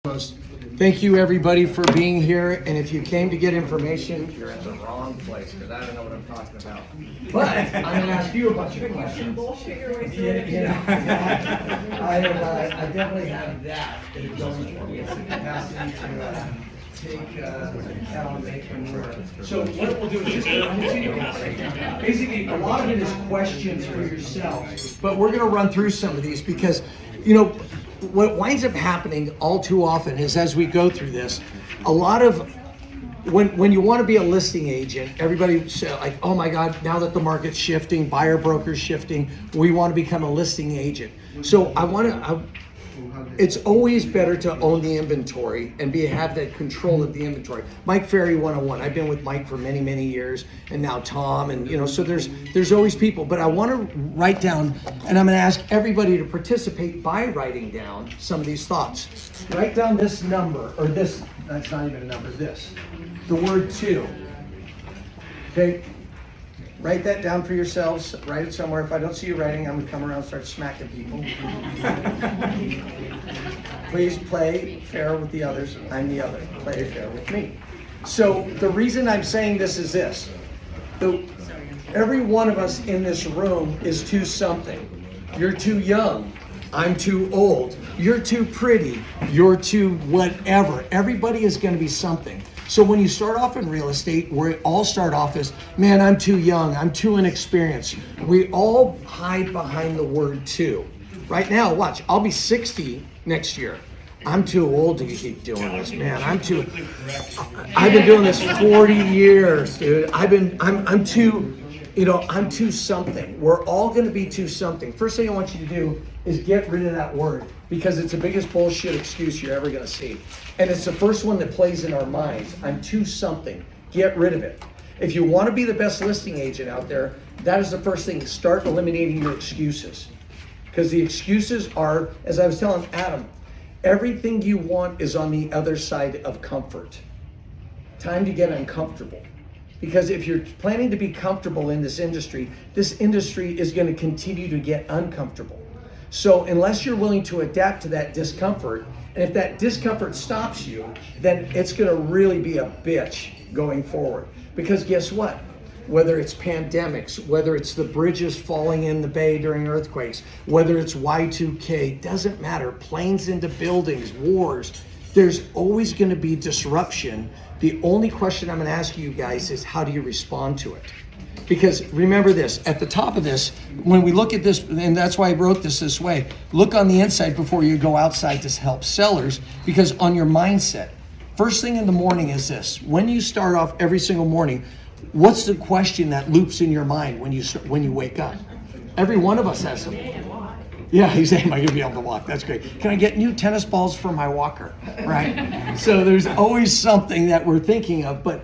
Thank you, everybody, for being here. And if you came to get information, you're in the wrong place because I don't know what I'm talking about. But I'm going to ask you a bunch of questions. I definitely have that going for me. It's the capacity to take account and make manure. So what we'll do is just continue. Basically, a lot of it is questions for yourselves, but we're going to run through some of these because, you know, what winds up happening all too often is as we go through this, a lot of when you want to be a listing agent, everybody say like, oh my God, now that the market's shifting, buyer broker's shifting, we want to become a listing agent. So it's always better to own the inventory and have that control of the inventory. Mike Ferry 101. I've been with Mike for many, many years, and now Tom, and you know, so there's always people. But I want to write down, and I'm going to ask everybody to participate by writing down some of these thoughts. Write down this number, or this. That's not even a number. This, the word 2. Okay. Write that down for yourselves. Write it somewhere. If I don't see you writing, I'm going to come around and start smacking people. Please play fair with the others. I'm the other. Play fair with me. So the reason I'm saying this is this. Every one of us in this room is too something. You're too young. I'm too old. You're too pretty. You're too whatever. Everybody is going to be something. So when you start off in real estate, we all start off as, man, I'm too young, I'm too inexperienced. We all hide behind the word too. Right now, watch, I'll be 60 next year. I'm too old to keep doing this, man. I've been doing this 40 years, dude. I'm too something. We're all gonna be too something. First thing I want you to do is get rid of that word because it's the biggest bullshit excuse you're ever gonna see. And it's the first one that plays in our minds. I'm too something. Get rid of it. If you wanna be the best listing agent out there, that is the first thing. Start eliminating your excuses. Because the excuses are, as I was telling Adam, everything you want is on the other side of comfort. Time to get uncomfortable. Because if you're planning to be comfortable in this industry is going to continue to get uncomfortable. So unless you're willing to adapt to that discomfort, and if that discomfort stops you, then it's going to really be a bitch going forward. Because guess what? Whether it's pandemics, whether it's the bridges falling in the bay during earthquakes, whether it's Y2K, doesn't matter. Planes into buildings, wars, there's always going to be disruption. The only question I'm going to ask you guys is how do you respond to it? Because remember this, at the top of this, when we look at this, and that's why I wrote this way, look on the inside before you go outside to help sellers, because on your mindset, first thing in the morning is this. When you start off every single morning, what's the question that loops in your mind when you wake up? Every one of us has something. Yeah, he's saying, am I going to be able to walk? That's great. Can I get new tennis balls for my walker? Right? So there's always something that we're thinking of, but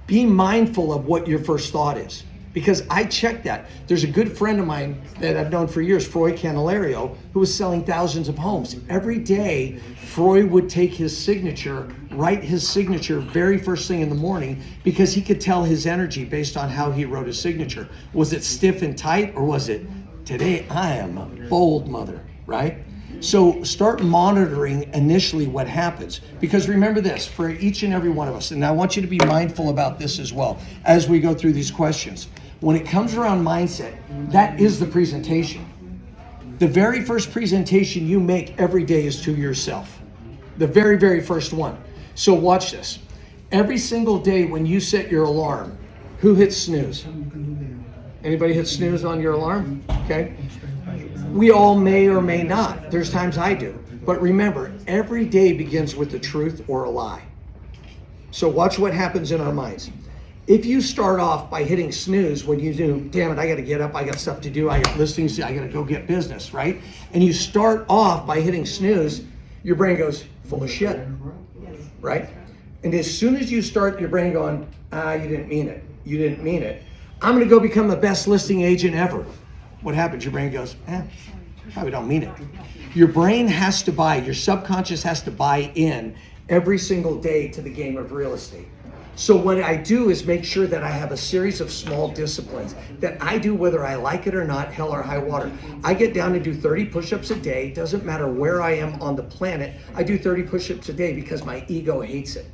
be mindful of what your first thought is. Because I checked that. There's a good friend of mine that I've known for years, Freud Candelario, who was selling thousands of homes. Every day, Freud would take his signature, write his signature very first thing in the morning because he could tell his energy based on how he wrote his signature. Was it stiff and tight or was it, today I am a bold mother, right? So start monitoring initially what happens. Because remember this, for each and every one of us, and I want you to be mindful about this as well as we go through these questions. When it comes around mindset, that is the presentation. The very first presentation you make every day is to yourself. The very, very first one. So watch this. Every single day when you set your alarm, who hits snooze? Anybody hit snooze on your alarm? Okay. We all may or may not. There's times I do. But remember, every day begins with the truth or a lie. So watch what happens in our minds. If you start off by hitting snooze when you do, damn it, I got to get up, I got stuff to do, I got listings, I got to go get business, right? And you start off by hitting snooze, your brain goes, full of shit, right? And as soon as you start your brain going, you didn't mean it, you didn't mean it, I'm going to go become the best listing agent ever. What happens? Your brain goes, probably don't mean it. Your brain has to your subconscious has to buy in every single day to the game of real estate. So what I do is make sure that I have a series of small disciplines that I do whether I like it or not, hell or high water. I get down to do 30 push-ups a day. Doesn't matter where I am on the planet. I do 30 push-ups a day because my ego hates it.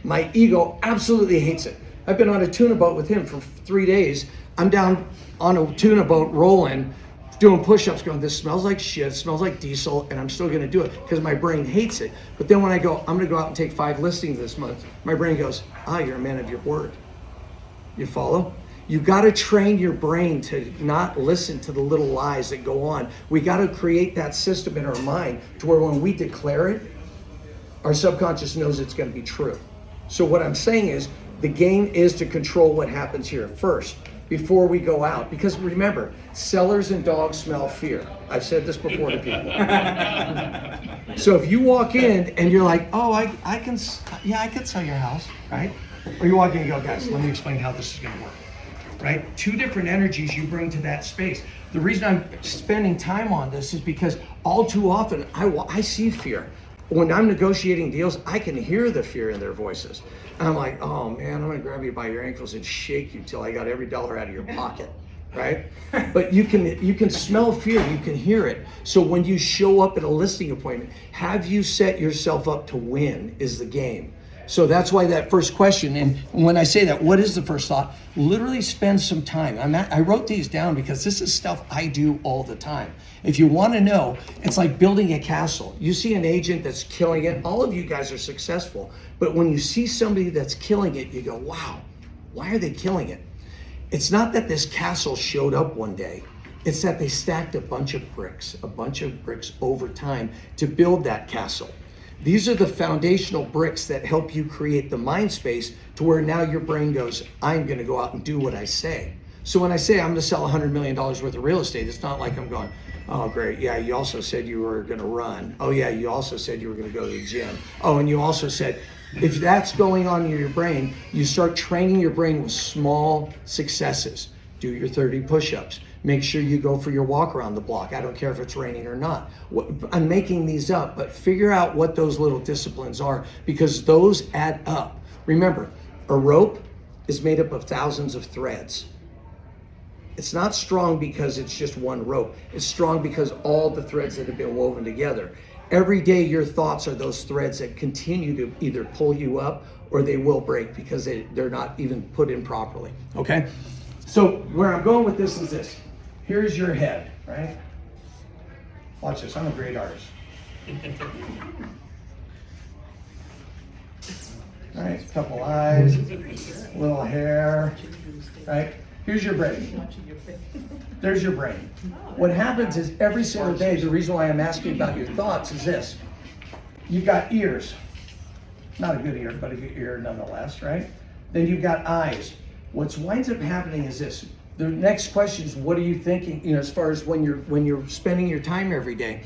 My ego absolutely hates it. I've been on a tuna boat with him for 3 days. I'm down on a tuna boat rolling, doing push-ups going, this smells like shit, smells like diesel, and I'm still gonna do it because my brain hates it. But then when I go, I'm gonna go out and take 5 listings this month, my brain goes, you're a man of your word. You follow? You gotta train your brain to not listen to the little lies that go on. We gotta create that system in our mind to where when we declare it, our subconscious knows it's gonna be true. So what I'm saying is, the game is to control what happens here first, before we go out. Because remember, sellers and dogs smell fear. I've said this before to people. So if you walk in and you're like, I can sell your house, right? Or you walk in and go, guys, let me explain how this is gonna work, right? 2 different energies you bring to that space. The reason I'm spending time on this is because all too often I see fear. When I'm negotiating deals, I can hear the fear in their voices. And I'm like, oh man, I'm gonna grab you by your ankles and shake you till I got every dollar out of your pocket, right? But you can smell fear, you can hear it. So when you show up at a listing appointment, have you set yourself up to win is the game. So that's why that first question, and when I say that, what is the first thought? Literally spend some time. I wrote these down because this is stuff I do all the time. If you want to know, it's like building a castle. You see an agent that's killing it. All of you guys are successful. But when you see somebody that's killing it, you go, wow, why are they killing it? It's not that this castle showed up one day. It's that they stacked a bunch of bricks over time to build that castle. These are the foundational bricks that help you create the mind space to where now your brain goes, I'm going to go out and do what I say. So when I say I'm going to sell $100 million worth of real estate, it's not like I'm going, oh, great. Yeah, you also said you were going to run. Oh, yeah, you also said you were going to go to the gym. Oh, and you also said, if that's going on in your brain, you start training your brain with small successes. Do your 30 push-ups. Make sure you go for your walk around the block. I don't care if it's raining or not. I'm making these up, but figure out what those little disciplines are because those add up. Remember, a rope is made up of thousands of threads. It's not strong because it's just one rope. It's strong because all the threads that have been woven together. Every day your thoughts are those threads that continue to either pull you up or they will break because they're not even put in properly, okay? So where I'm going with this is this. Here's your head, right? Watch this, I'm a great artist. All right, a couple eyes, little hair, right? Here's your brain. There's your brain. What happens is every single day, the reason why I'm asking about your thoughts is this. You've got ears. Not a good ear, but a good ear nonetheless, right? Then you've got eyes. What winds up happening is this. The next question is, what are you thinking, as far as when you're spending your time every day?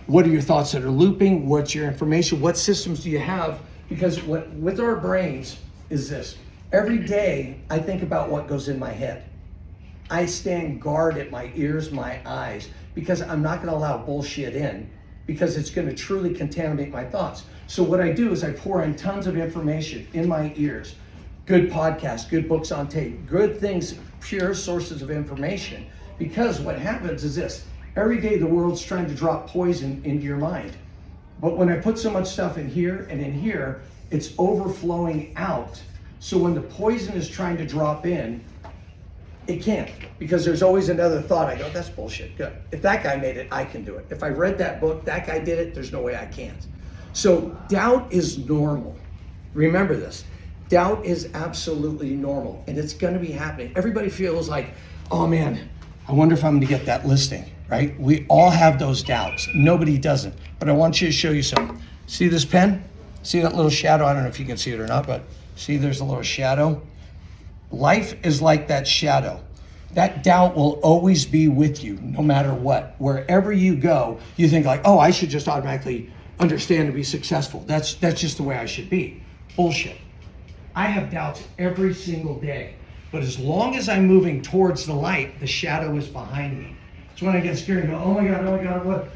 What are your thoughts that are looping? What's your information? What systems do you have? Because what with our brains is this. Every day, I think about what goes in my head. I stand guard at my ears, my eyes, because I'm not going to allow bullshit in, because it's going to truly contaminate my thoughts. So what I do is I pour in tons of information in my ears. Good podcasts, good books on tape, good things, pure sources of information. Because what happens is this, every day the world's trying to drop poison into your mind. But when I put so much stuff in here and in here, it's overflowing out. So when the poison is trying to drop in, it can't, because there's always another thought. I go, that's bullshit, good. If that guy made it, I can do it. If I read that book, that guy did it, there's no way I can't. So doubt is normal. Remember this. Doubt is absolutely normal, and it's going to be happening. Everybody feels like, oh man, I wonder if I'm going to get that listing, right? We all have those doubts. Nobody doesn't. But I want you to show you something. See this pen? See that little shadow? I don't know if you can see it or not, but see there's a little shadow. Life is like that shadow. That doubt will always be with you, no matter what. Wherever you go, you think like, oh, I should just automatically understand to be successful. That's just the way I should be. Bullshit. I have doubts every single day, but as long as I'm moving towards the light, the shadow is behind me. So when I get scared and go, oh my God, what?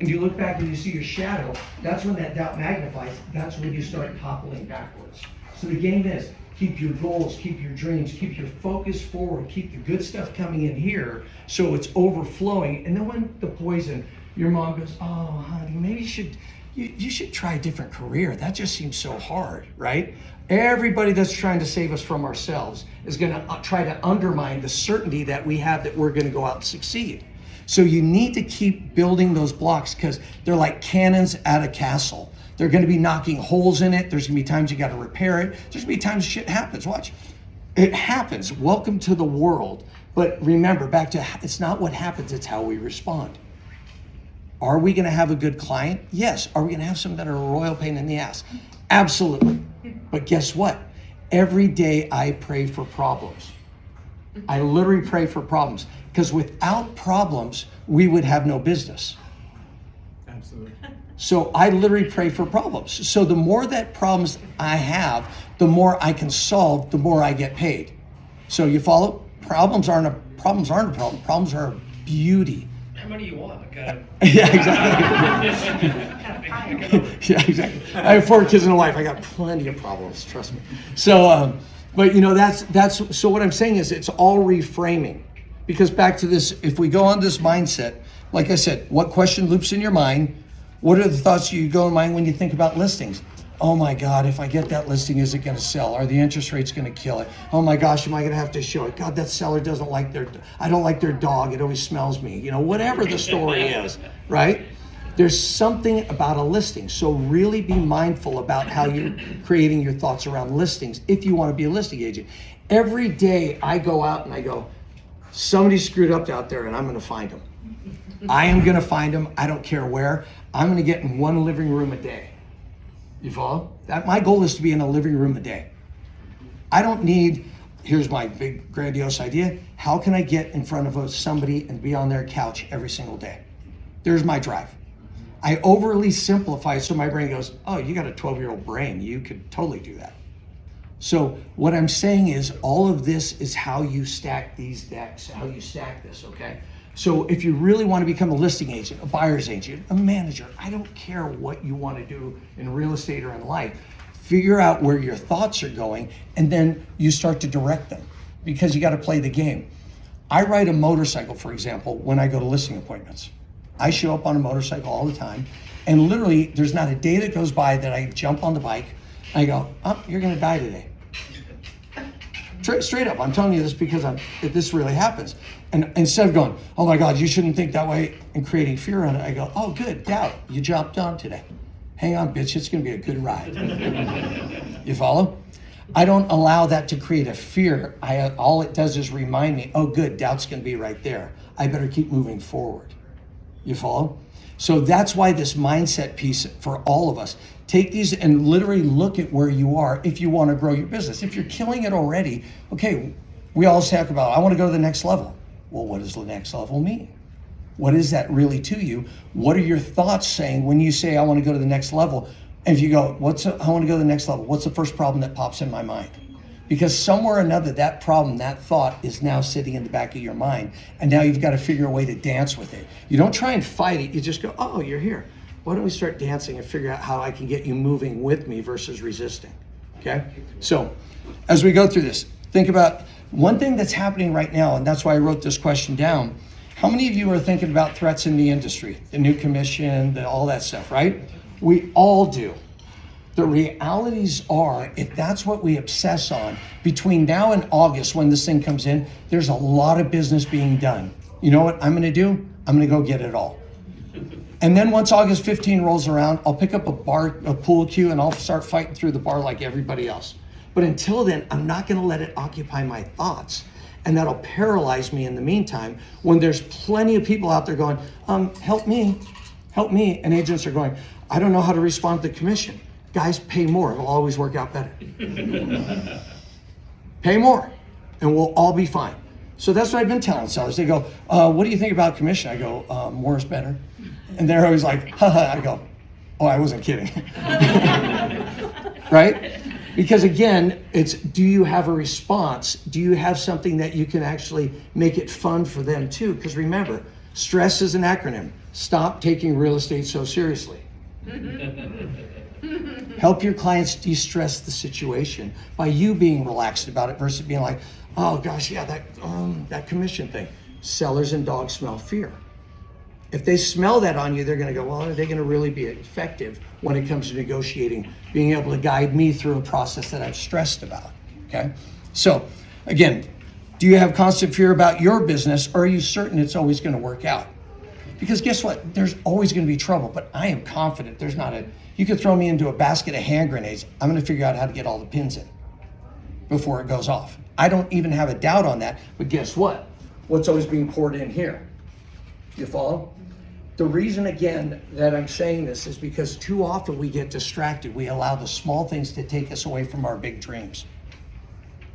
And you look back and you see your shadow, that's when that doubt magnifies. That's when you start toppling backwards. So the game is, keep your goals, keep your dreams, keep your focus forward, keep the good stuff coming in here so it's overflowing. And then when the poison, your mom goes, oh honey, maybe you should try a different career. That just seems so hard, right? Everybody that's trying to save us from ourselves is going to try to undermine the certainty that we have that we're going to go out and succeed. So you need to keep building those blocks because they're like cannons at a castle. They're going to be knocking holes in it. There's going to be times you got to repair it. There's going to be times shit happens. Watch. It happens. Welcome to the world. But remember, back to it's not what happens, it's how we respond. Are we going to have a good client? Yes. Are we going to have some that are a royal pain in the ass? Absolutely. But guess what? Every day I pray for problems. I literally pray for problems because without problems, we would have no business. Absolutely. So I literally pray for problems. So the more that problems I have, the more I can solve, the more I get paid. So you follow? Problems aren't a problem. Problems are a beauty. How many do you want? Yeah, exactly. Yeah, exactly. I have 4 kids and a wife. I got plenty of problems, trust me. So, but you know, that's so what I'm saying is it's all reframing. Because back to this, if we go on this mindset, like I said, what question loops in your mind? What are the thoughts you go in mind when you think about listings? Oh my God, if I get that listing, is it going to sell? Are the interest rates going to kill it? Oh my gosh, am I going to have to show it? God, that seller doesn't like I don't like their dog. It always smells me. You know, whatever the story is, right? There's something about a listing. So really be mindful about how you're creating your thoughts around listings if you want to be a listing agent. Every day I go out and I go, somebody screwed up out there and I'm going to find them. I am going to find them. I don't care where. I'm going to get in one living room a day. You follow? My goal is to be in a living room a day. I don't need, here's my big grandiose idea. How can I get in front of somebody and be on their couch every single day? There's my drive. I overly simplify so my brain goes, oh, you got a 12-year-old brain. You could totally do that. So what I'm saying is all of this is how you stack these decks, how you stack this, okay? So if you really want to become a listing agent, a buyer's agent, a manager, I don't care what you want to do in real estate or in life, figure out where your thoughts are going and then you start to direct them because you got to play the game. I ride a motorcycle, for example, when I go to listing appointments. I show up on a motorcycle all the time and literally there's not a day that goes by that I jump on the bike and I go, oh, you're going to die today. Straight up, I'm telling you this because this really happens. And instead of going, oh my God, you shouldn't think that way and creating fear on it, I go, oh good, doubt, you jumped on today. Hang on, bitch, it's gonna be a good ride. You follow? I don't allow that to create a fear. All it does is remind me, oh good, doubt's gonna be right there. I better keep moving forward. You follow? So that's why this mindset piece for all of us, take these and literally look at where you are if you want to grow your business. If you're killing it already, okay, we all talk about, I want to go to the next level. Well, what does the next level mean? What is that really to you? What are your thoughts saying when you say, I want to go to the next level? And if you go, I want to go to the next level, what's the first problem that pops in my mind? Because somewhere or another, that problem, that thought is now sitting in the back of your mind. And now you've got to figure a way to dance with it. You don't try and fight it. You just go, oh, you're here. Why don't we start dancing and figure out how I can get you moving with me versus resisting, okay? So as we go through this, think about one thing that's happening right now, and that's why I wrote this question down. How many of you are thinking about threats in the industry, the new commission, all that stuff, right? We all do. The realities are, if that's what we obsess on, between now and August when this thing comes in, there's a lot of business being done. You know what I'm gonna do? I'm gonna go get it all. And then once August 15 rolls around, I'll pick up a pool cue and I'll start fighting through the bar like everybody else. But until then, I'm not gonna let it occupy my thoughts. And that'll paralyze me in the meantime when there's plenty of people out there going, help me. And agents are going, I don't know how to respond to the commission. Guys, pay more, it'll always work out better. Pay more and we'll all be fine. So that's what I've been telling sellers. They go, what do you think about commission? I go, more is better. And they're always like, haha. I go, oh, I wasn't kidding. Right? Because again, it's, do you have a response? Do you have something that you can actually make it fun for them too? Because remember, Stress is an acronym. Stop taking real estate so seriously. Help your clients de-stress the situation by you being relaxed about it versus being like, oh gosh, yeah, that commission thing. Sellers and dogs smell fear. If they smell that on you, they're going to go, well, are they going to really be effective when it comes to negotiating, being able to guide me through a process that I'm stressed about, okay? So, again, do you have constant fear about your business, or are you certain it's always going to work out? Because guess what? There's always going to be trouble, but I am confident there's not you could throw me into a basket of hand grenades. I'm going to figure out how to get all the pins in before it goes off. I don't even have a doubt on that, but guess what? What's always being poured in here? You follow? The reason, again, that I'm saying this is because too often we get distracted. We allow the small things to take us away from our big dreams.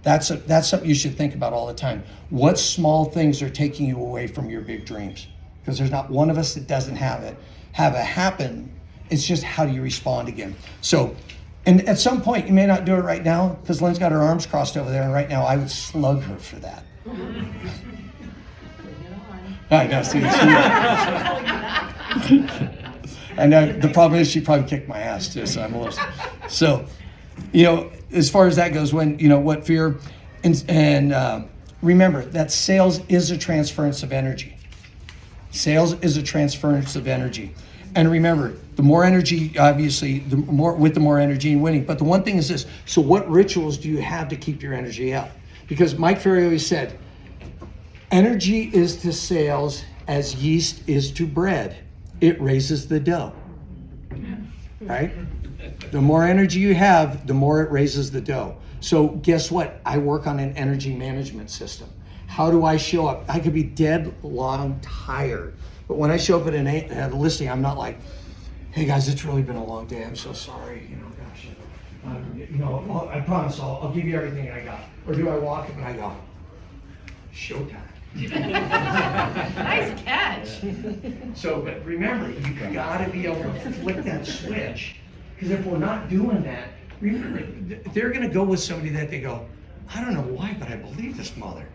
That's something you should think about all the time. What small things are taking you away from your big dreams? Because there's not one of us that doesn't have it happen. It's just how do you respond again? So, and at some point, you may not do it right now because Lynn's got her arms crossed over there, and right now I would slug her for that. I know, see, I know, the problem is she probably kicked my ass too, so I'm a little, so, as far as that goes, when, what fear, and remember that sales is a transference of energy. Sales is a transference of energy. And remember, the more energy, obviously, the more energy and winning. But the one thing is this, so what rituals do you have to keep your energy up? Because Mike Ferry always said, energy is to sales as yeast is to bread. It raises the dough, right? The more energy you have, the more it raises the dough. So guess what? I work on an energy management system. How do I show up? I could be dead long tired, but when I show up at a listing, I'm not like, hey guys, it's really been a long day. I'm so sorry. Gosh, I promise I'll give you everything I got. Or do I walk up and I go, showtime? Nice catch. So, but remember, you gotta be able to flick that switch, because if we're not doing that, remember, they're gonna go with somebody that they go, I don't know why, but I believe this mother,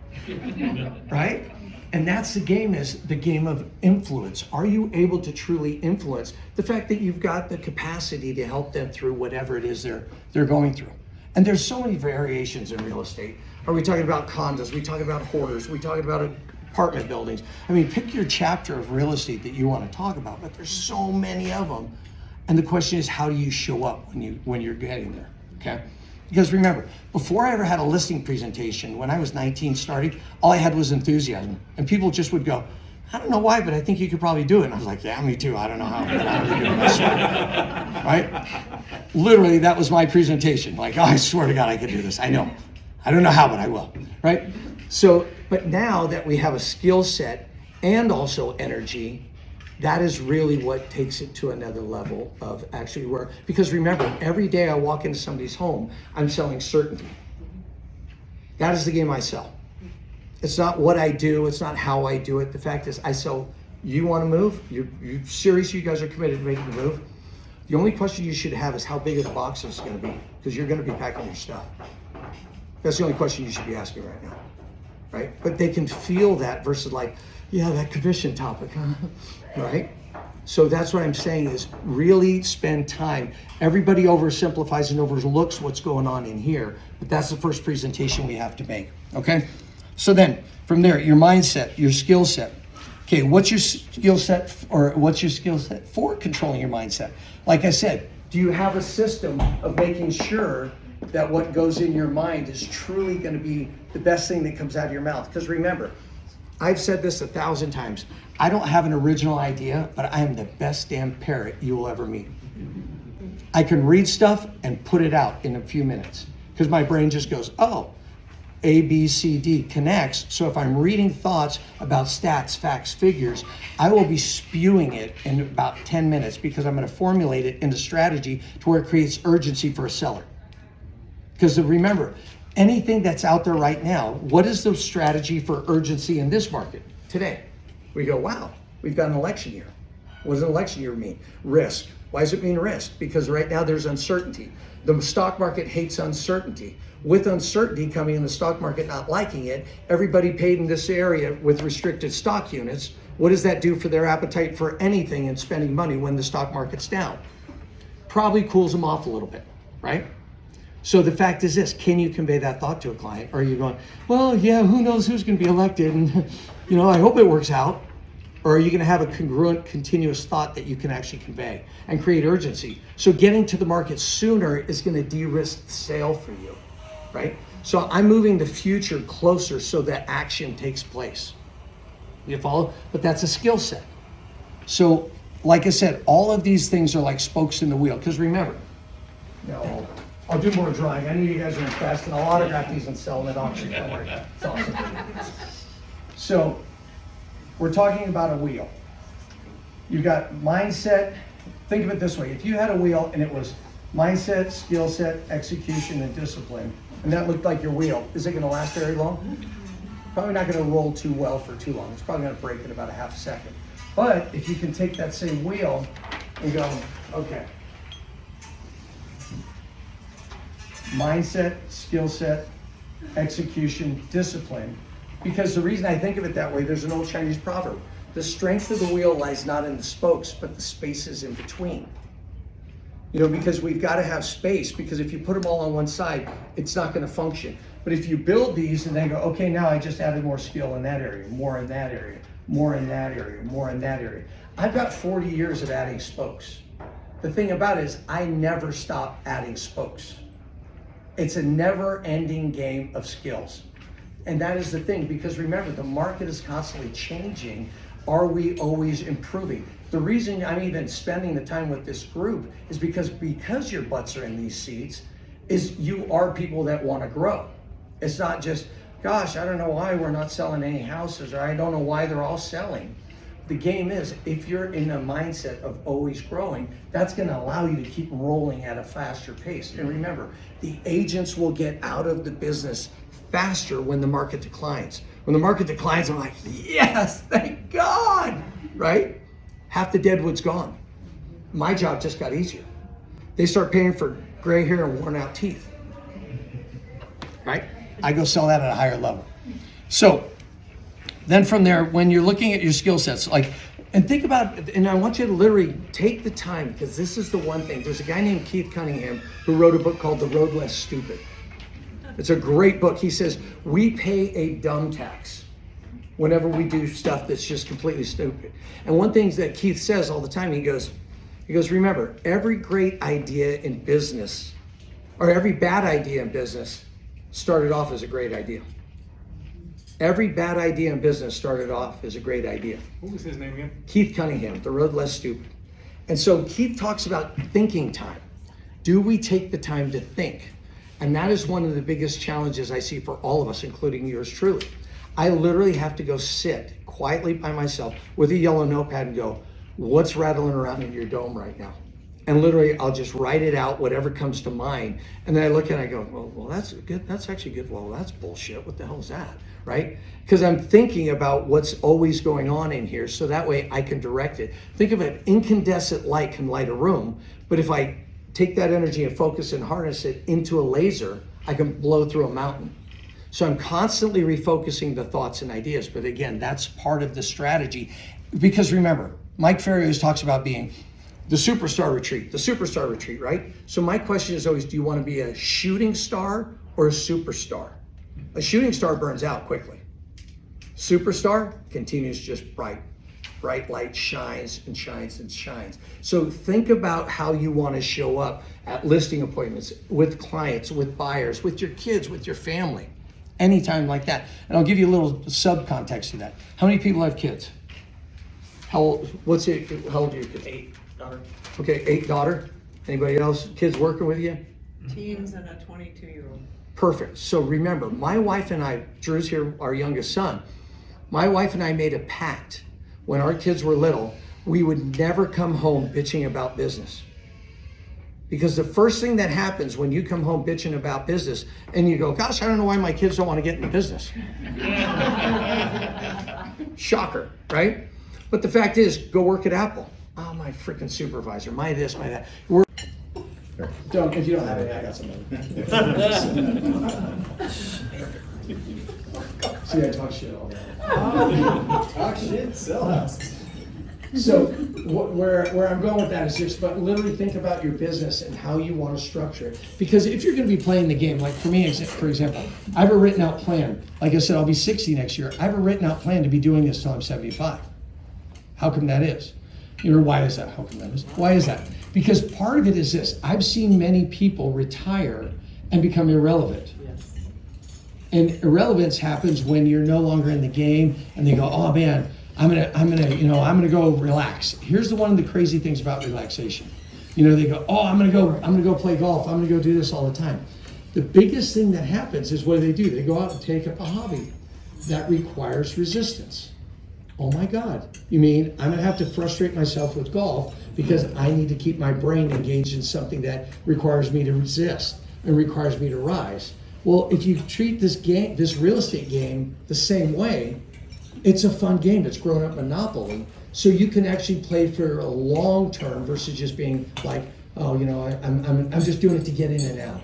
right? And that's the game, is the game of influence. Are you able to truly influence the fact that you've got the capacity to help them through whatever it is they're going through? And there's so many variations in real estate. Are we talking about condos? We talking about hoarders? We talking about apartment buildings? I mean, pick your chapter of real estate that you want to talk about, but there's so many of them. And the question is, how do you show up when you're getting there, okay? Because remember, before I ever had a listing presentation, when I was 19 starting, all I had was enthusiasm. And people just would go, I don't know why, but I think you could probably do it. And I was like, yeah, me too. I don't know how, but I'm gonna do it. I swear. Right? Literally, that was my presentation. Like, oh, I swear to God, I could do this. I know. I don't know how, but I will. Right? So, but now that we have a skill set and also energy, that is really what takes it to another level of actually work. Because remember, every day I walk into somebody's home, I'm selling certainty. That is the game I sell. It's not what I do, it's not how I do it. The fact is, I sell, you want to move? You're serious, you guys are committed to making the move? The only question you should have is how big are the boxes going to be? Because you're going to be packing your stuff. That's the only question you should be asking right now, right? But they can feel that versus like, yeah, that commission topic, huh? Right? So that's what I'm saying is really spend time. Everybody oversimplifies and overlooks what's going on in here, but that's the first presentation we have to make, okay? So then, from there, your mindset, your skill set. Okay, what's your skill set, or what's your skill set for controlling your mindset? Like I said, do you have a system of making sure that what goes in your mind is truly going to be the best thing that comes out of your mouth? Because remember, I've said this 1,000 times. I don't have an original idea, but I am the best damn parrot you will ever meet. I can read stuff and put it out in a few minutes because my brain just goes, oh, A, B, C, D connects. So if I'm reading thoughts about stats, facts, figures, I will be spewing it in about 10 minutes because I'm going to formulate it into strategy to where it creates urgency for a seller. Because remember, anything that's out there right now, what is the strategy for urgency in this market today? We go, wow, we've got an election year. What does an election year mean? Risk. Why does it mean risk? Because right now there's uncertainty. The stock market hates uncertainty. With uncertainty coming in the stock market not liking it, everybody paid in this area with restricted stock units What does that do for their appetite for anything and spending money when the stock market's down? Probably cools them off a little bit, right? So the fact is this, can you convey that thought to a client? Or are you going, well, yeah, who knows who's going to be elected? And, I hope it works out. Or are you going to have a congruent, continuous thought that you can actually convey and create urgency? So getting to the market sooner is going to de-risk the sale for you, right? So I'm moving the future closer so that action takes place. You follow? But that's a skill set. So, like I said, all of these things are like spokes in the wheel. Because remember, I'll do more drawing. I know you guys are impressed, and I'll autograph these and sell them at auction. Don't worry. It's awesome. So, we're talking about a wheel. You've got mindset. Think of it this way. If you had a wheel and it was mindset, skill set, execution, and discipline, and that looked like your wheel, is it going to last very long? Probably not going to roll too well for too long. It's probably going to break in about a half a second. But if you can take that same wheel and go, okay, mindset, skill set, execution, discipline. Because the reason I think of it that way, there's an old Chinese proverb. The strength of the wheel lies not in the spokes, but the spaces in between. Because we've got to have space, because if you put them all on one side, it's not going to function. But if you build these and then go, okay, now I just added more skill in that area, more in that area, more in that area, more in that area. I've got 40 years of adding spokes. The thing about it is I never stop adding spokes. It's a never-ending game of skills. And that is the thing, because remember, the market is constantly changing. Are we always improving? The reason I'm even spending the time with this group is because your butts are in these seats, is you are people that want to grow. It's not just, gosh, I don't know why we're not selling any houses, or I don't know why they're all selling. The game is, if you're in a mindset of always growing, that's going to allow you to keep rolling at a faster pace. And remember, the agents will get out of the business faster when the market declines. When the market declines, I'm like, yes, thank God, right? Half the dead wood's gone. My job just got easier. They start paying for gray hair and worn out teeth, right? I go sell that at a higher level. So then from there, when you're looking at your skill sets, and think about, and I want you to literally take the time, because this is the one thing. There's a guy named Keith Cunningham who wrote a book called The Road Less Stupid. It's a great book. He says, we pay a dumb tax whenever we do stuff that's just completely stupid. And one thing that Keith says all the time, he goes, remember, every great idea in business, or every bad idea in business, started off as a great idea. Every bad idea in business started off as a great idea. What was his name again? Keith Cunningham, The Road Less Stupid. And so Keith talks about thinking time. Do we take the time to think? And that is one of the biggest challenges I see for all of us, including yours truly. I literally have to go sit quietly by myself with a yellow notepad and go, what's rattling around in your dome right now? And literally, I'll just write it out, whatever comes to mind. And then I look at it and I go, well, that's good. That's actually good. Well, that's bullshit. What the hell is that, right? Because I'm thinking about what's always going on in here, so that way I can direct it. Think of it, incandescent light can light a room, but if I take that energy and focus and harness it into a laser, I can blow through a mountain. So I'm constantly refocusing the thoughts and ideas. But again, that's part of the strategy. Because remember, Mike Ferry always talks about being the superstar retreat, right? So my question is always, do you want to be a shooting star or a superstar? A shooting star burns out quickly. Superstar continues just bright light shines and shines and shines. So think about how you want to show up at listing appointments, with clients, with buyers, with your kids, with your family, anytime like that. And I'll give you a little sub-context to that. How many people have kids? How old are your kids? 8, daughter. Okay, 8 daughter. Anybody else? Kids working with you? Teens and a 22-year-old. Perfect. So remember, my wife and I, Drew's here, our youngest son, my wife and I made a pact. When our kids were little, we would never come home bitching about business. Because the first thing that happens when you come home bitching about business and you go, gosh, I don't know why my kids don't want to get into business. Shocker, right? But the fact is, go work at Apple. Oh, my freaking supervisor, my this, my that. Don't, if you don't have it, I got some. See, I talk shit all day. Talk shit, sell houses. So where I'm going with that is just, but literally think about your business and how you want to structure it. Because if you're going to be playing the game, like for me, for example, I have a written out plan. Like I said, I'll be 60 next year. I have a written out plan to be doing this till I'm 75. How come that is? You know, why is that? How come that is? Why is that? Because part of it is this. I've seen many people retire and become irrelevant. And irrelevance happens when you're no longer in the game and they go, oh man, I'm gonna go relax. Here's one of the crazy things about relaxation. You know, they go, oh, I'm gonna go play golf. I'm gonna go do this all the time. The biggest thing that happens is what do? They go out and take up a hobby that requires resistance. Oh my God, you mean I'm gonna have to frustrate myself with golf because I need to keep my brain engaged in something that requires me to resist and requires me to rise. Well, if you treat this game, this real estate game, the same way, it's a fun game. It's grown up Monopoly, so you can actually play for a long term versus just being like, oh, you know, I'm just doing it to get in and out.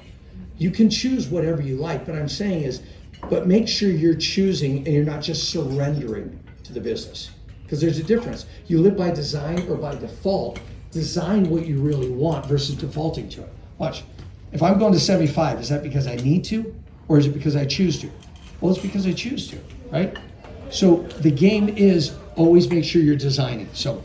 You can choose whatever you like, but I'm saying is, but make sure you're choosing and you're not just surrendering to the business, because there's a difference. You live by design or by default. Design what you really want versus defaulting to it. Watch. If I'm going to 75, is that because I need to, or is it because I choose to? Well, it's because I choose to, right? So the game is always make sure you're designing. So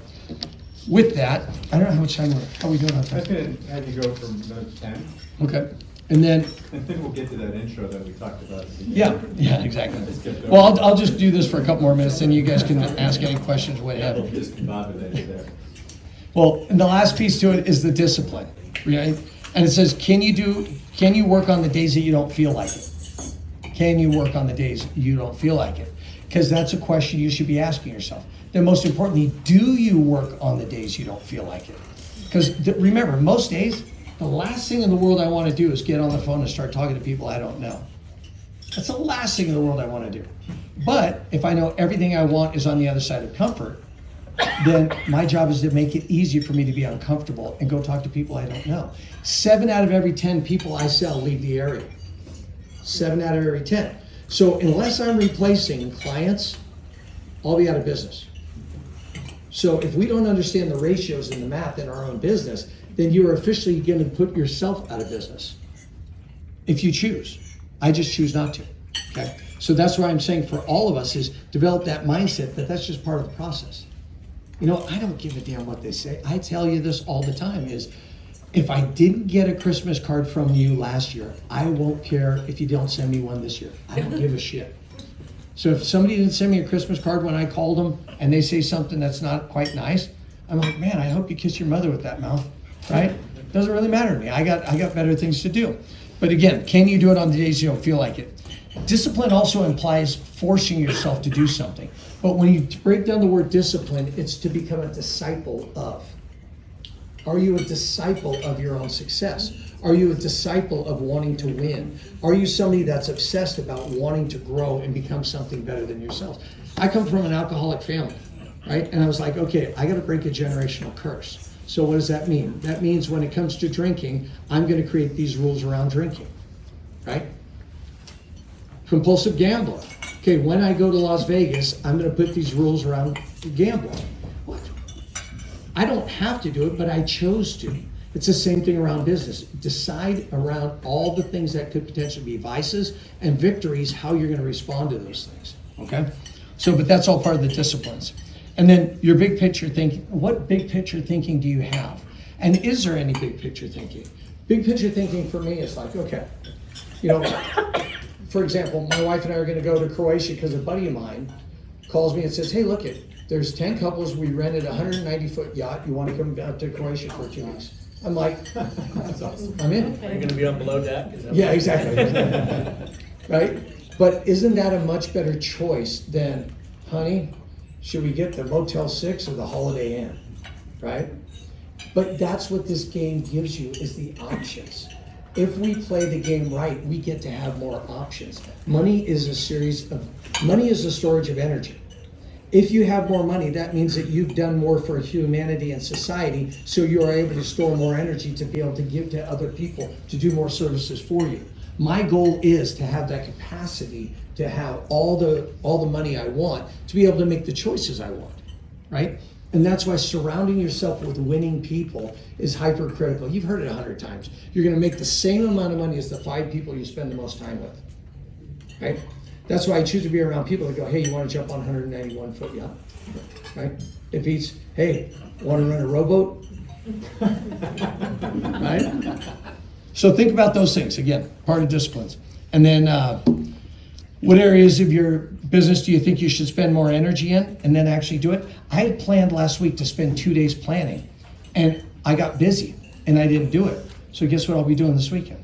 with that, I don't know how much time how are we doing on I was time? gonna have you go from note 10, Okay, and then and then we'll get to that intro that we talked about. yeah, exactly. Let's get going. Well, I'll just do this for a couple more minutes, and you guys can ask any questions, whatever. Just combobulated there. Well, and the last piece to it is the discipline, right? And it says, can you work on the days that you don't feel like it? Can you work on the days you don't feel like it? Because that's a question you should be asking yourself. Then most importantly, do you work on the days you don't feel like it? Because remember, most days, the last thing in the world I want to do is get on the phone and start talking to people I don't know. That's the last thing in the world I want to do. But if I know everything I want is on the other side of comfort, then my job is to make it easy for me to be uncomfortable and go talk to people I don't know. 7 out of every 10 people I sell leave the area. 7 out of every 10. So unless I'm replacing clients, I'll be out of business. So if we don't understand the ratios and the math in our own business, then you are officially going to put yourself out of business. If you choose. I just choose not to. Okay? So that's why I'm saying for all of us is develop that mindset that that's just part of the process. You know, I don't give a damn what they say. I tell you this all the time is, if I didn't get a Christmas card from you last year, I won't care if you don't send me one this year. I don't give a shit. So if somebody didn't send me a Christmas card when I called them and they say something that's not quite nice, I'm like, man, I hope you kiss your mother with that mouth, right? Doesn't really matter to me. I got better things to do. But again, can you do it on the days you don't feel like it? Discipline also implies forcing yourself to do something. But when you break down the word discipline, it's to become a disciple of. Are you a disciple of your own success? Are you a disciple of wanting to win? Are you somebody that's obsessed about wanting to grow and become something better than yourself? I come from an alcoholic family, right? And I was like, okay, I got to break a generational curse. So what does that mean? That means when it comes to drinking, I'm going to create these rules around drinking, right? Compulsive gambler. Okay, when I go to Las Vegas, I'm going to put these rules around gambling. What? I don't have to do it, but I chose to. It's the same thing around business. Decide around all the things that could potentially be vices and victories, how you're going to respond to those things, okay? So, but that's all part of the disciplines. And then your big picture thinking, what big picture thinking do you have? And is there any big picture thinking? Big picture thinking for me is like, okay, you know, for example, my wife and I are going to go to Croatia because a buddy of mine calls me and says, hey, look, there's 10 couples. We rented a 190-foot yacht. You want to come out to Croatia for 2 weeks? I'm like, That's awesome. I'm in. Are you gonna be on below deck? Is that Yeah, what- exactly. Right? But isn't that a much better choice than, honey, should we get the Motel 6 or the Holiday Inn? Right? But that's what this game gives you, is the options. If we play the game right, we get to have more options. Money is a storage of energy. If you have more money, that means that you've done more for humanity and society, so you are able to store more energy to be able to give to other people, to do more services for you. My goal is to have that capacity to have all the money I want, to be able to make the choices I want, right? And that's why surrounding yourself with winning people is hypercritical. You've heard it 100 times. You're gonna make the same amount of money as the 5 people you spend the most time with, right? That's why I choose to be around people that go, hey, you wanna jump on a 191 foot yacht, right? It beats, hey, wanna run a rowboat? Right? So think about those things, again, part of disciplines. And then what areas of your business do you think you should spend more energy in and then actually do it? I had planned last week to spend 2 days planning, and I got busy and I didn't do it. So guess what I'll be doing this weekend?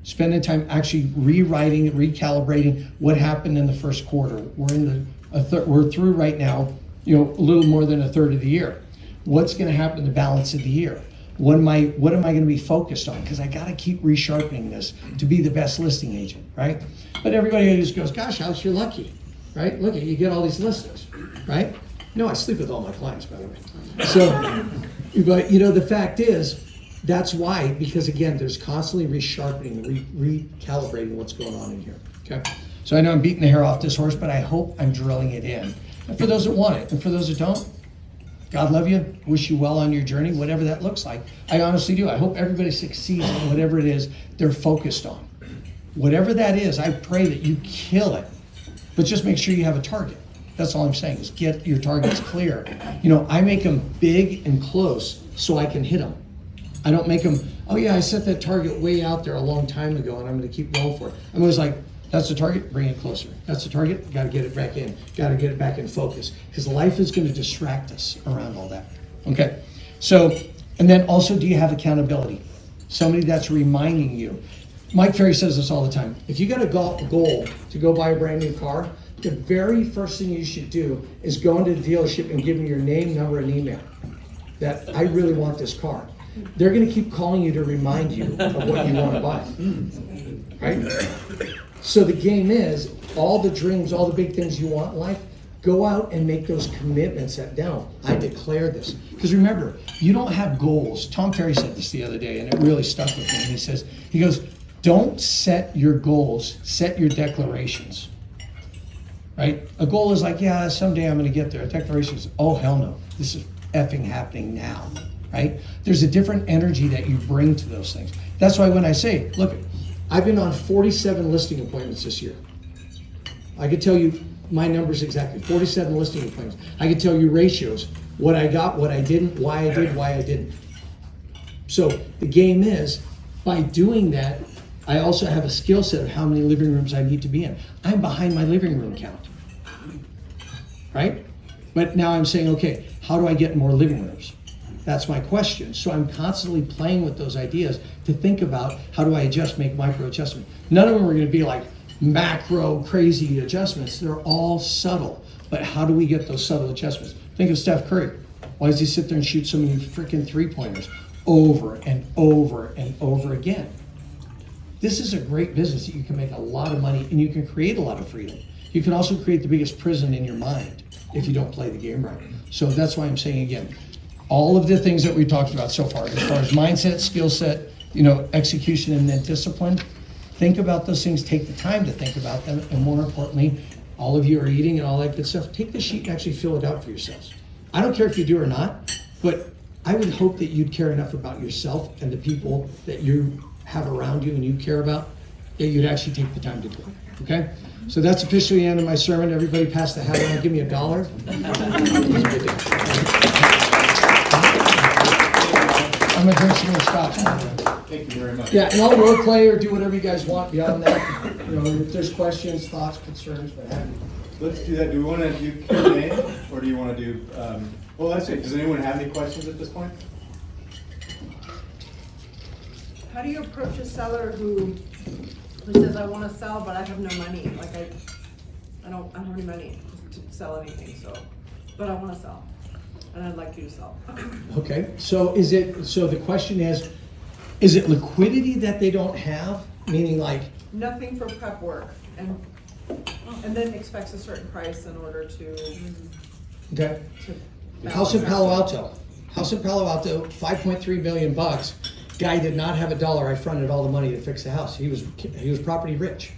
Spending time actually rewriting, recalibrating what happened in the first quarter. We're in we're through right now, a little more than a third of the year. What's going to happen in the balance of the year? What am I going to be focused on? Because I got to keep resharpening this to be the best listing agent, right? But everybody just goes, gosh, Alex, you're lucky, right? Look, you get all these listings, right? No, I sleep with all my clients, by the way. So, but the fact is, that's why, because again, there's constantly resharpening, recalibrating what's going on in here, okay? So I know I'm beating the hair off this horse, but I hope I'm drilling it in. And for those that want it, and for those that don't, God love you, wish you well on your journey, whatever that looks like. I honestly do. I hope everybody succeeds in whatever it is they're focused on. Whatever that is, I pray that you kill it, but just make sure you have a target. That's all I'm saying, is get your targets clear. I make them big and close so I can hit them. I don't make them, oh yeah, I set that target way out there a long time ago and I'm gonna keep going for it. I'm always like, that's the target, bring it closer. That's the target, gotta get it back in. Gotta get it back in focus. Because life is gonna distract us around all that. Okay, so, and then also, do you have accountability? Somebody that's reminding you. Mike Ferry says this all the time. If you got a goal to go buy a brand new car, the very first thing you should do is go into the dealership and give them your name, number, and email. That I really want this car. They're gonna keep calling you to remind you of what you wanna buy, right? So the game is, all the dreams, all the big things you want in life, go out and make those commitments set down. I declare this. Because remember, you don't have goals. Tom Ferry said this the other day, and it really stuck with me. And he goes, don't set your goals, set your declarations. Right? A goal is like, yeah, someday I'm gonna get there. A declaration is, oh, hell no. This is effing happening now. Right? There's a different energy that you bring to those things. That's why when I say, look, I've been on 47 listing appointments this year. I could tell you my numbers exactly, 47 listing appointments. I could tell you ratios, what I got, what I didn't, why I did, why I didn't. So the game is, by doing that, I also have a skill set of how many living rooms I need to be in. I'm behind my living room count, right? But now I'm saying, okay, how do I get more living rooms? That's my question. So I'm constantly playing with those ideas to think about, how do I adjust, make micro adjustments. None of them are gonna be like macro crazy adjustments. They're all subtle. But how do we get those subtle adjustments? Think of Steph Curry. Why does he sit there and shoot so many freaking 3-pointers over and over and over again? This is a great business that you can make a lot of money and you can create a lot of freedom. You can also create the biggest prison in your mind if you don't play the game right. So that's why I'm saying again, all of the things that we talked about so far, as far as mindset, skill set, execution, and then discipline, think about those things, take the time to think about them, and more importantly, all of you are eating and all that good stuff, take the sheet and actually fill it out for yourselves. I don't care if you do or not, but I would hope that you'd care enough about yourself and the people that you have around you and you care about, that you'd actually take the time to do it, okay? So that's officially the end of my sermon. Everybody pass the hat around, give me $1. I'm gonna drink some more scotch. Thank you very much. Yeah, and I'll role play or do whatever you guys want beyond that. If there's questions, thoughts, concerns, what have you. Let's do that. Do we want to do Q&A, or do you want to do? Well, that's it. Does anyone have any questions at this point? How do you approach a seller who says, I want to sell, but I have no money? Like I don't have any money to sell anything, but I want to sell, and I'd like you to sell. Okay, so the question is it liquidity that they don't have? Meaning like? Nothing for prep work, and then expects a certain price in order to. Okay. House in Palo Alto, 5.3 million bucks. Guy did not have $1. I fronted all the money to fix the house. He was property rich.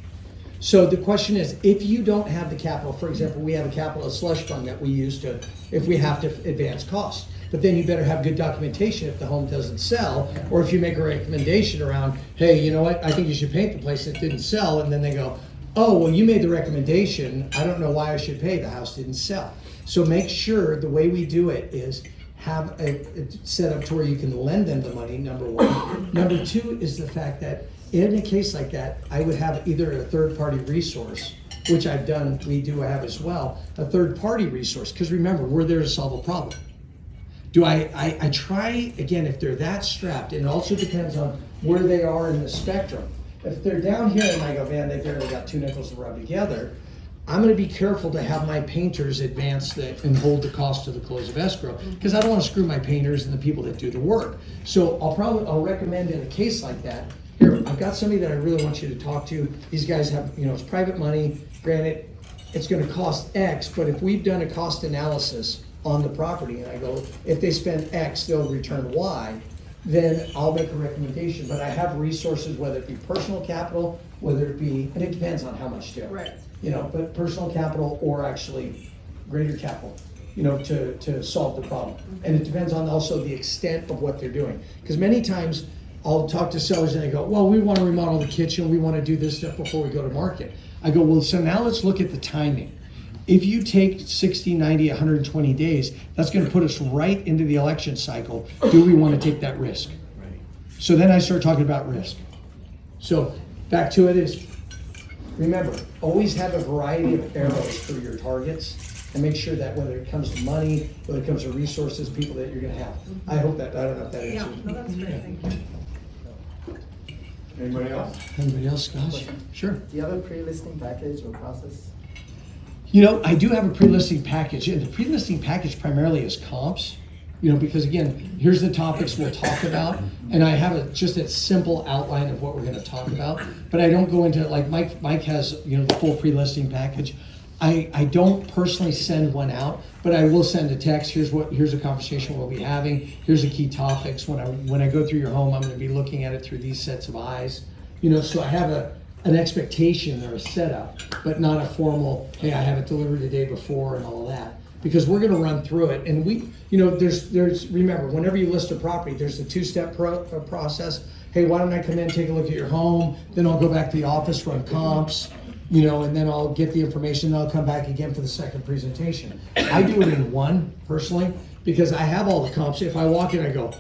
So the question is, if you don't have the capital, for example, we have a capital slush fund that we use to, if we have to advance costs. But then you better have good documentation if the home doesn't sell, or if you make a recommendation around, hey, you know what, I think you should paint the place that didn't sell, and then they go, oh, well, you made the recommendation, I don't know why I should pay, the house didn't sell. So make sure the way we do it is have a set up to where you can lend them the money, number one. Number two is the fact that in a case like that, I would have either a third-party resource, which I've done, we do have as well, a third-party resource, because remember, we're there to solve a problem. Do I try, again, if they're that strapped, and it also depends on where they are in the spectrum. If they're down here and I go, man, they barely got 2 nickels to rub together, I'm gonna be careful to have my painters advance that and hold the cost to the close of escrow, because I don't wanna screw my painters and the people that do the work. So I'll recommend in a case like that, here, I've got somebody that I really want you to talk to. These guys have, it's private money, granted, it's gonna cost X, but if we've done a cost analysis on the property, and I go, if they spend X, they'll return Y, then I'll make a recommendation. But I have resources, whether it be personal capital, whether it be, and it depends on how much too. Right. But personal capital or actually greater capital, to solve the problem. And it depends on also the extent of what they're doing. Because many times I'll talk to sellers and they go, well, we want to remodel the kitchen, we want to do this stuff before we go to market. I go, well, so now let's look at the timing. If you take 60, 90, 120 days, that's going to put us right into the election cycle. Do we want to take that risk? Right. So then I start talking about risk. So back to it is, remember, always have a variety of arrows for your targets, and make sure that whether it comes to money, whether it comes to resources, people that you're going to have. I hope that, I don't know if that Yeah, answers. no, that's great, thank you. Anybody else? Anybody else, Gosh? Sure. Do you have a pre-listing package or process? I do have a pre-listing package, and the pre-listing package primarily is comps, because again, here's the topics we'll talk about, and I have just a simple outline of what we're gonna talk about, but I don't go into, like Mike has, the full pre-listing package. I don't personally send one out, but I will send a text, here's a conversation we'll be having, here's the key topics. When I go through your home, I'm gonna be looking at it through these sets of eyes, so I have an expectation or a setup, but not a formal, hey, I have it delivered the day before and all that. Because we're gonna run through it, and there's remember, whenever you list a property, there's a 2-step process. Hey, why don't I come in, take a look at your home, then I'll go back to the office, run comps, and then I'll get the information, then I'll come back again for the second presentation. I do it in one, personally, because I have all the comps. If I walk in, I go,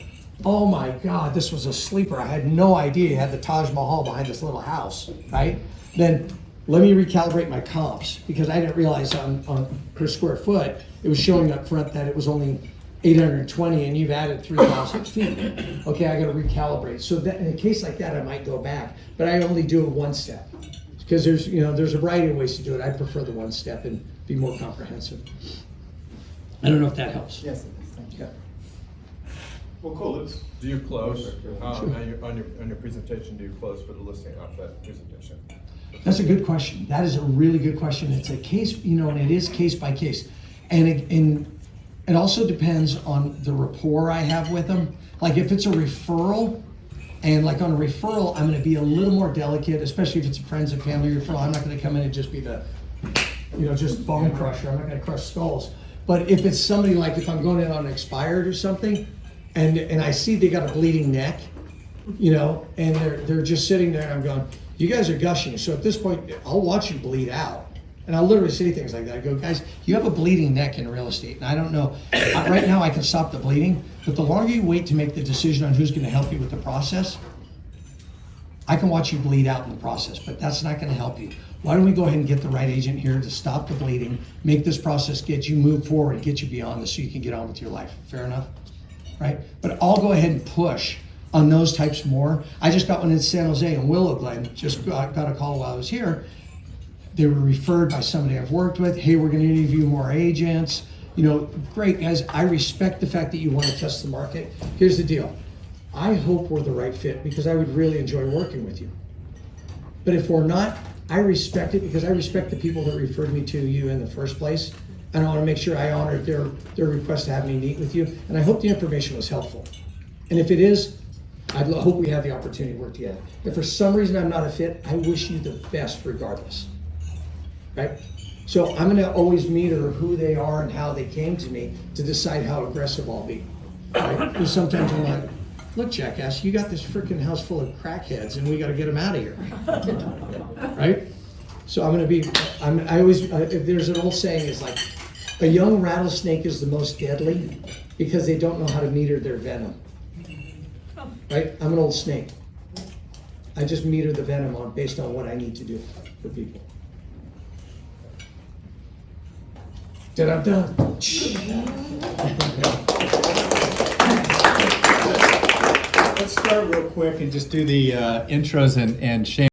oh my God, this was a sleeper. I had no idea you had the Taj Mahal behind this little house, right? Then let me recalibrate my comps, because I didn't realize on per square foot, it was showing up front that it was only 820 and you've added 3,000 feet. Okay, I gotta recalibrate. So that in a case like that, I might go back, but I only do it one step. Because there's a variety of ways to do it. I prefer the one step and be more comprehensive. I don't know if that helps. Yes, it is. Thank you. Yeah. Well, cool, Do you close, on your presentation, do you close for the listing of that presentation? That's a good question. That is a really good question. It's a case, and it is case by case. And it also depends on the rapport I have with them. Like if it's a referral, and like on a referral, I'm gonna be a little more delicate, especially if it's a friends and family referral. I'm not gonna come in and just be the, just bone crusher. I'm not gonna crush skulls. But if it's somebody like, if I'm going in on expired or something, and I see they got a bleeding neck, and they're just sitting there and I'm going, you guys are gushing. So at this point, I'll watch you bleed out. And I'll literally say things like that. I go, guys, you have a bleeding neck in real estate. And I don't know, right now I can stop the bleeding, but the longer you wait to make the decision on who's gonna help you with the process, I can watch you bleed out in the process, but that's not gonna help you. Why don't we go ahead and get the right agent here to stop the bleeding, make this process get you move forward and get you beyond this so you can get on with your life. Fair enough? Right? But I'll go ahead and push on those types more. I just got one in San Jose and Willow Glen, just got a call while I was here. They were referred by somebody I've worked with. Hey, we're going to interview more agents. Great guys. I respect the fact that you want to test the market. Here's the deal. I hope we're the right fit because I would really enjoy working with you. But if we're not, I respect it because I respect the people that referred me to you in the first place. And I want to make sure I honored their request to have me meet with you. And I hope the information was helpful. And if it is, hope we have the opportunity to work together. If for some reason I'm not a fit, I wish you the best regardless. Right? So I'm gonna always meter who they are and how they came to me to decide how aggressive I'll be. Right? Because sometimes I'm like, look, jackass, you got this freaking house full of crackheads and we gotta get them out of here. Right? So I'm gonna be, I always, there's an old saying, is like, a young rattlesnake is the most deadly because they don't know how to meter their venom. Right? I'm an old snake. I just meter the venom on based on what I need to do for people. Then I'm done. Let's start real quick and just do the intros and Shane.